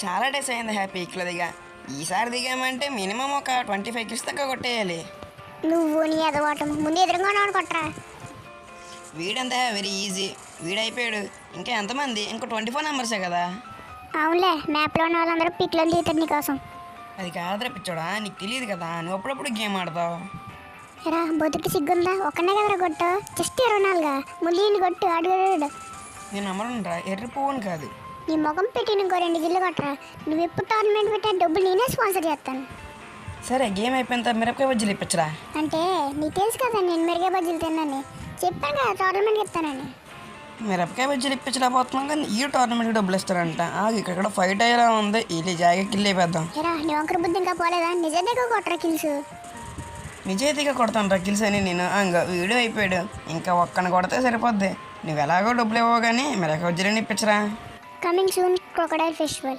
చాలా డేస్ అయింది పీక్లో దిగా. ఈసారి దిగామంటే మినిమం ఒక 25 కిట్స్ దాకా కొట్టేయాలి. నువ్వు నీ ఎదవాటం ముందు ఎదురుగా కొట్టరా. వీడంతా వెరీ ఈజీ. వీడైపోయాడు. ఇంకా ఎంతమంది? ఇంకో 24 నెంబర్సే కదా. అవునులే, మ్యాప్లో ఉన్న వాళ్ళందరూ పిక్లో దిగుతారు నీకోసం. అది కాదురా పిచ్చోడా, నీకు తెలియదు కదా, నువ్వు అప్పుడప్పుడు గేమ్ ఆడతావు. ఎరా బొద్దుకి సిగ్గుందా? ఒక్కనే కదరా కొట్టు, జస్ట్ 24గా. ముందు ఈయన కొట్టు, అడుగు. నేను నమ్మనురా, ఎర్ర పువ్వుని కాదు. నీ ముఖం పెట్టి ఇంకో 2 గిల్లు కొట్టరా. నువ్వు ఎప్పుడు టోర్నమెంట్ పెట్టే డబ్బులు నేనే స్పాన్సర్ చేస్తాను. సరే, గేమ్ అయిపోయిన తర్వాత మిరపకాయ బజ్జీలు ఇప్పించరా. అంటే నీకు తెలుసు కదా నేను మిరకాయ బజ్జీలు తిన్నాను. చెప్పాను కదా టోర్నమెంట్ ఇస్తానని. మిరపకాయ బజ్జీలు ఇప్పించలేకపోతున్నాం కానీ ఈ టోర్నమెంట్కి డబ్బులు ఇస్తారంట. ఇక్కడ ఫైట్ అయ్యేలా ఉంది, ఇది జాగా కిల్ అయిపోద్దాం. ఎరా నీ వంకర బుద్ధి ఇంకా పోలేదా? నిజంగా కొట్టరా కిల్స్. నిజాయితీగా కొడతాను రా కిల్స్ అని నేను. వీడియో అయిపోయాడు, ఇంకా ఒక్కని కొడితే సరిపోద్ది. నువ్వు ఎలాగో డబ్బులు ఇవ్వవు కానీ మిరపకాయ బజ్జీలని ఇప్పించరా. Coming soon crocodile festival.